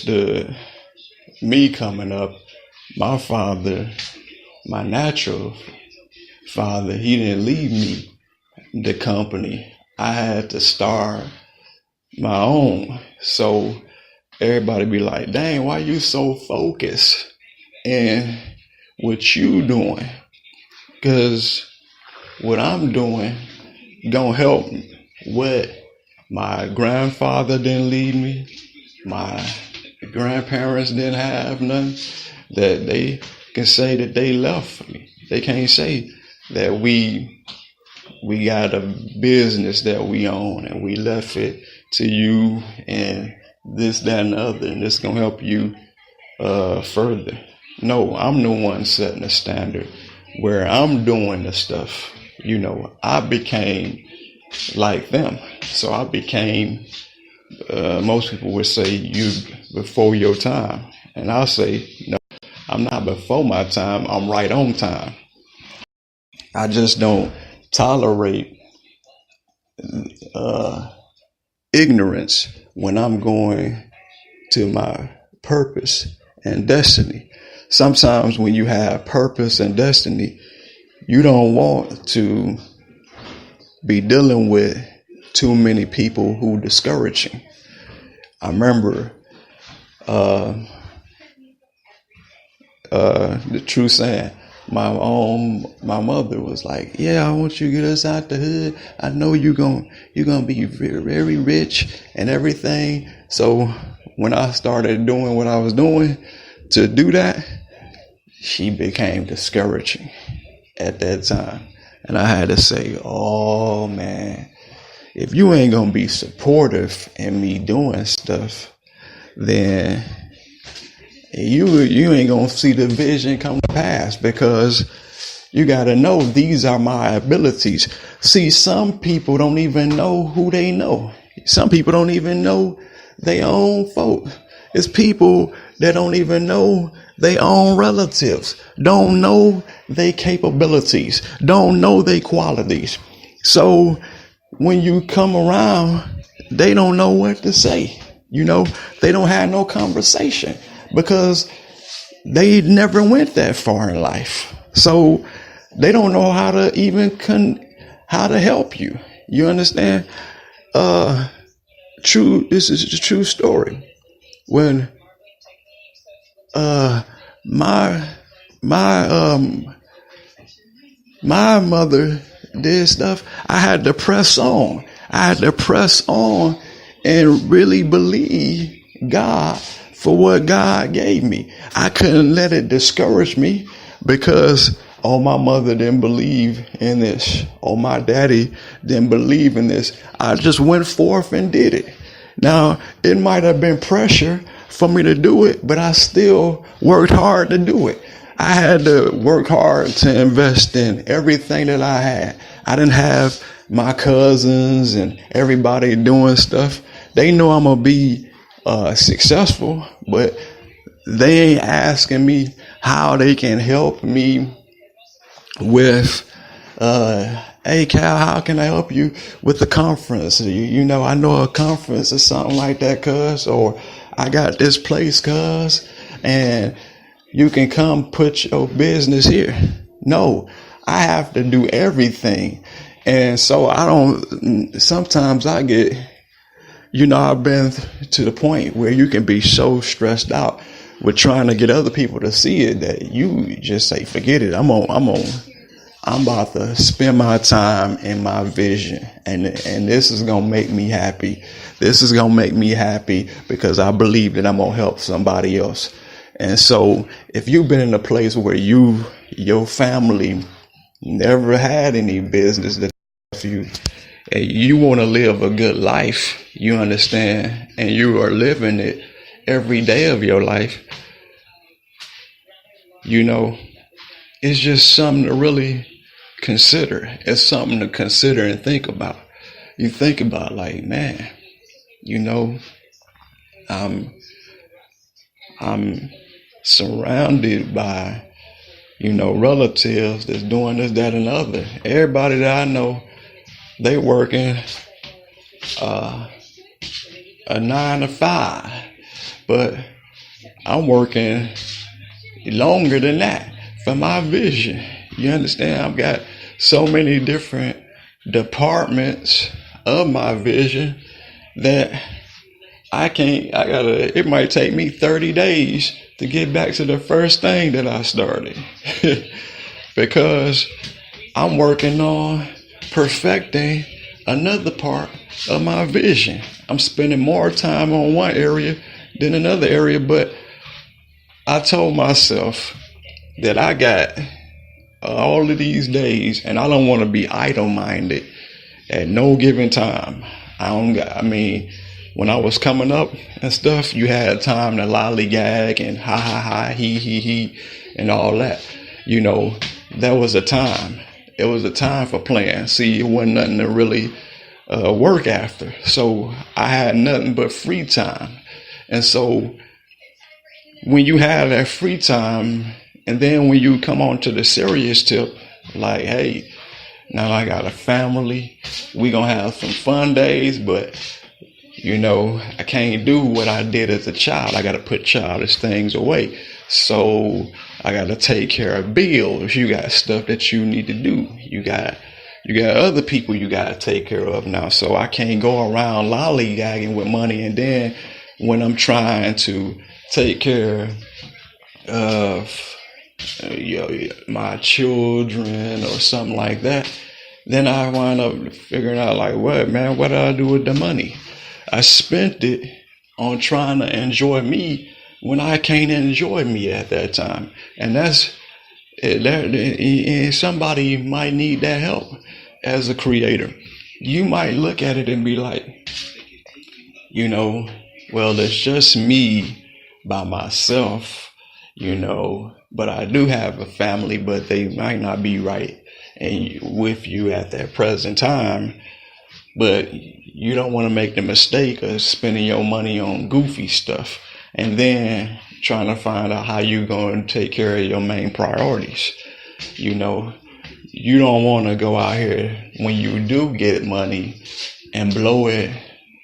The me coming up, my father, my natural father, he didn't leave me the company. I had to start my own. So everybody be like, dang, why you so focused in what you doing? Because what I'm doing don't help me. What my grandfather didn't leave me, my grandparents didn't have nothing that they can say that they left for me. They can't say that we got a business that we own and we left it to you and this, that, and the other, and it's gonna help you further. No, I'm the one setting the standard where I'm doing the stuff. I became like them. So I became, most people would say, you before your time. And I'll say, no, I'm not before my time. I'm right on time. I just don't tolerate ignorance when I'm going to my purpose and destiny. Sometimes when you have purpose and destiny, you don't want to be dealing with too many people who discourage you. I remember the true saying, my mother was like, yeah, I want you to get us out the hood. I know you're gonna be very, very rich and everything. So when I started doing what I was doing to do that, she became discouraging at that time. And I had to say, oh man, if you ain't gonna be supportive in me doing stuff, then you ain't gonna see the vision come to pass, because you gotta know these are my abilities. See, some people don't even know who they know. Some people don't even know their own folk. It's people that don't even know their own relatives, don't know their capabilities, don't know their qualities. So when you come around, they don't know what to say. They don't have no conversation because they never went that far in life. So they don't know how to even how to help you. You understand? This is a true story. When my mother did stuff, I had to press on. I had to press on and really believe God for what God gave me. I couldn't let it discourage me because, oh, my mother didn't believe in this. Oh, my daddy didn't believe in this. I just went forth and did it. Now, it might have been pressure for me to do it, but I still worked hard to do it. I had to work hard to invest in everything that I had. I didn't have my cousins and everybody doing stuff. They know I'm going to be successful, but they ain't asking me how they can help me with, hey, Cal, how can I help you with the conference? I know a conference or something like that, cuz, or I got this place, cuz, and you can come put your business here. No, I have to do everything. And so sometimes I get, I've been to the point where you can be so stressed out with trying to get other people to see it that you just say, forget it. I'm about to spend my time in my vision, and this is going to make me happy. This is going to make me happy because I believe that I'm going to help somebody else. And so if you've been in a place where your family never had any business that you, and you want to live a good life, you understand, and you are living it every day of your life, it's just something to really consider. It's something to consider and think about. You think about, like, man, I'm surrounded by, relatives that's doing this, that, and the other. Everybody that I know, they working a 9 to 5. But I'm working longer than that for my vision. You understand? I've got so many different departments of my vision that it might take me 30 days to get back to the first thing that I started because I'm working on perfecting another part of my vision. I'm spending more time on one area than another area, but I told myself that I got all of these days and I don't want to be idle-minded at no given time. When I was coming up and stuff, you had time to lollygag and ha ha ha, he, and all that. That was a time. It was a time for playing. See, it wasn't nothing to really work after. So I had nothing but free time. And so when you have that free time, and then when you come on to the serious tip, like, hey, now I got a family, we gonna have some fun days, but I can't do what I did as a child. I got to put childish things away. So I got to take care of bills. You got stuff that you need to do. You got other people you got to take care of now. So I can't go around lollygagging with money. And then when I'm trying to take care of my children or something like that, then I wind up figuring out like, what do I do with the money? I spent it on trying to enjoy me when I can't enjoy me at that time. And somebody might need that help as a creator. You might look at it and be like, well, it's just me by myself, but I do have a family, but they might not be right with you at that present time. But you don't want to make the mistake of spending your money on goofy stuff and then trying to find out how you're going to take care of your main priorities. You don't want to go out here when you do get money and blow it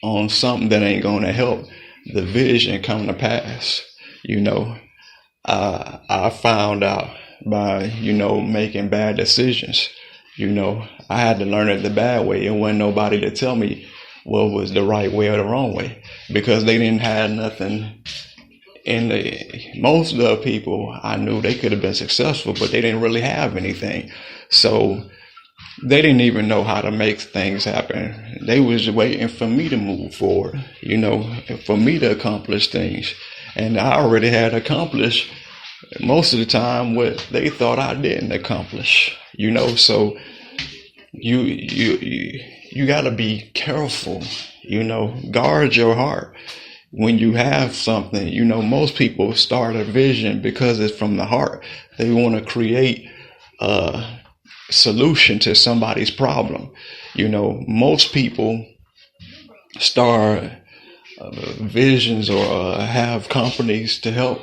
on something that ain't going to help the vision come to pass. I found out by, making bad decisions. I had to learn it the bad way. It wasn't nobody to tell me what was the right way or the wrong way, because they didn't have nothing. Most of the people I knew, they could have been successful, but they didn't really have anything. So they didn't even know how to make things happen. They was waiting for me to move forward, for me to accomplish things. And I already had accomplished most of the time what they thought I didn't accomplish, so you got to be careful, guard your heart when you have something. Most people start a vision because it's from the heart. They want to create a solution to somebody's problem. Most people start visions or have companies to help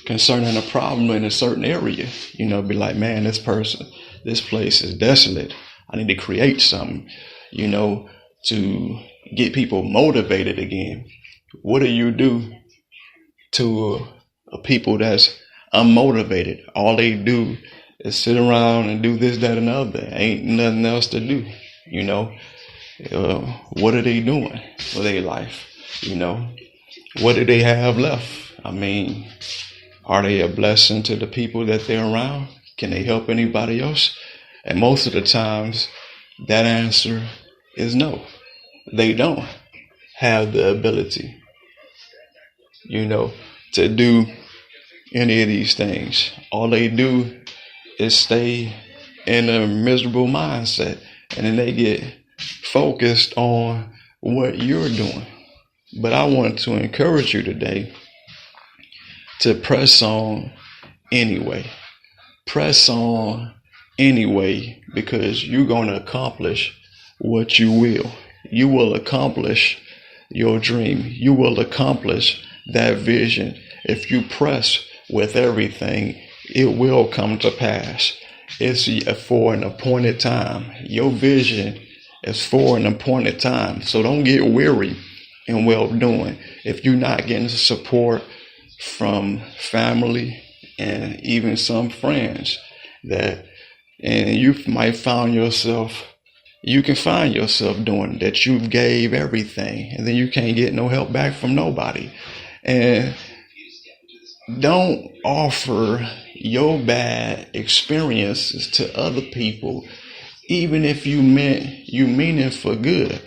concerning a problem in a certain area. Be like, man, this place is desolate. I need to create something, to get people motivated again. What do you do to a people that's unmotivated? All they do is sit around and do this, that, and the other. Ain't nothing else to do. What are they doing with their life? What do they have left? Are they a blessing to the people that they're around? Can they help anybody else? And most of the times, that answer is no. They don't have the ability, to do any of these things. All they do is stay in a miserable mindset, and then they get focused on what you're doing. But I want to encourage you today to press on anyway. Press on anyway, because you're going to accomplish what you will. You will accomplish your dream. You will accomplish that vision. If you press with everything, it will come to pass. It's for an appointed time. Your vision is for an appointed time. So don't get weary and well-doing if you're not getting support from family and even some friends that, and you might find yourself, you can find yourself doing that. You gave everything and then you can't get no help back from nobody. And don't offer your bad experiences to other people, even if you mean it for good.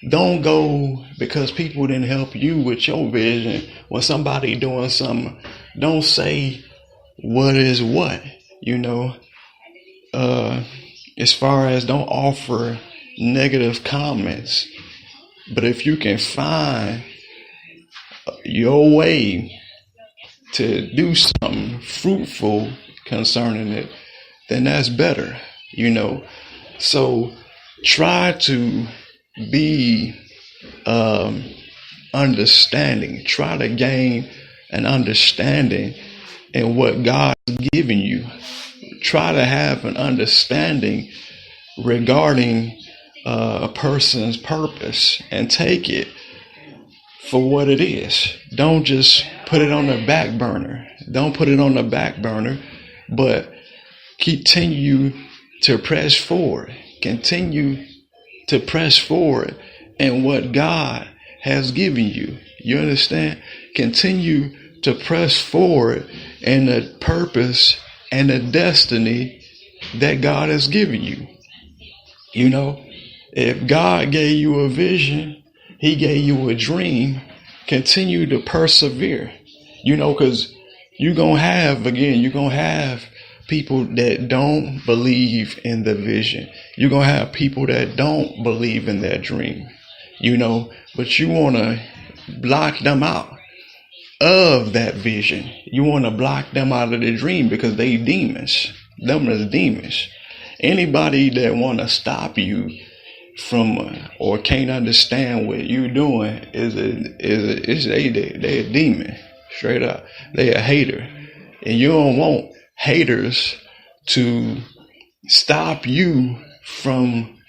Don't go because people didn't help you with your vision. When somebody doing something, don't say what is what, as far as don't offer negative comments. But if you can find your way to do something fruitful concerning it, then that's better, So try to be understanding. Try to gain an understanding in what God's given you. Try to have an understanding regarding a person's purpose and take it for what it is. Don't just put it on the back burner. Don't put it on the back burner, but continue to press forward. Continue to press forward in what God has given you. You understand? Continue to press forward in the purpose and the destiny that God has given you. If God gave you a vision, He gave you a dream, continue to persevere, because you're going to have people that don't believe in the vision. You're going to have people that don't believe in their dream, but you want to block them out of that vision. You want to block them out of the dream because they demons. Them is demons. Anybody that want to stop you from or can't understand what you're doing they a demon, straight up. They a hater, and you don't want haters to stop you from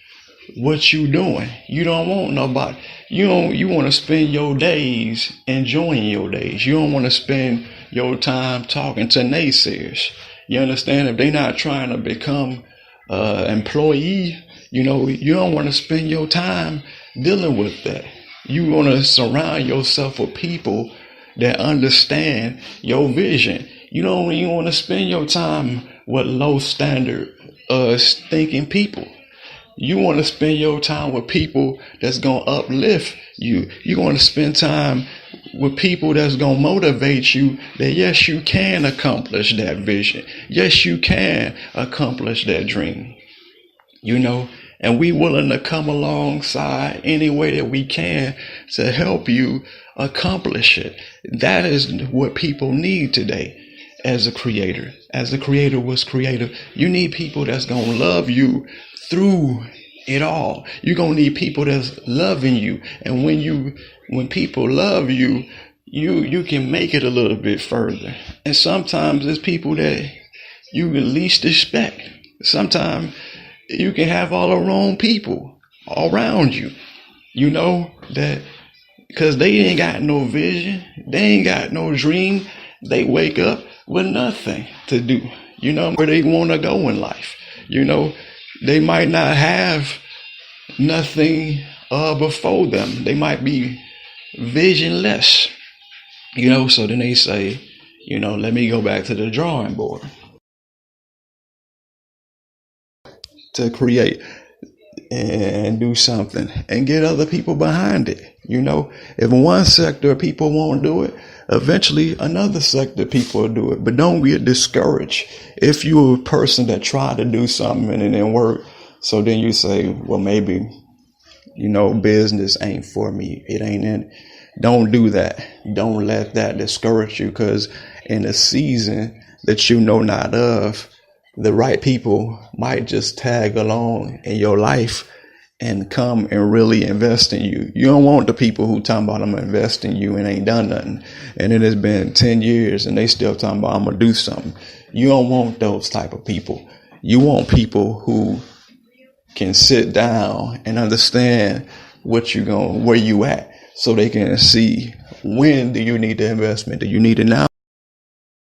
what you doing. You don't want nobody. You want to spend your days enjoying your days. You don't want to spend your time talking to naysayers. You understand? If they're not trying to become employee, you don't want to spend your time dealing with that. You want to surround yourself with people that understand your vision. You don't even want to spend your time with low standard thinking people. You want to spend your time with people that's going to uplift you. You want to spend time with people that's going to motivate you that yes, you can accomplish that vision. Yes, you can accomplish that dream. And we willing to come alongside any way that we can to help you accomplish it. That is what people need today as a creator. As a creator was creative, you need people that's going to love you through it all. You're going to need people that's loving you. And when people love you, you can make it a little bit further. And sometimes there's people that you least expect. Sometimes you can have all the wrong people around you, that because they ain't got no vision. They ain't got no dream. They wake up with nothing to do, where they want to go in life. They might not have nothing before them. They might be visionless, so then they say, let me go back to the drawing board to create and do something and get other people behind it. If one sector of people won't do it, eventually another sector of people will do it. But don't get discouraged if you're a person that tried to do something and it didn't work. So then you say, well, maybe, business ain't for me. It ain't in. Don't do that. Don't let that discourage you, because in a season that you know not of, the right people might just tag along in your life and come and really invest in you. You don't want the people who talking about I'm gonna invest in you and ain't done nothing. And it has been 10 years and they still talking about I'm gonna do something. You don't want those type of people. You want people who can sit down and understand where you at. so they can see when do you need the investment. Do you need it now?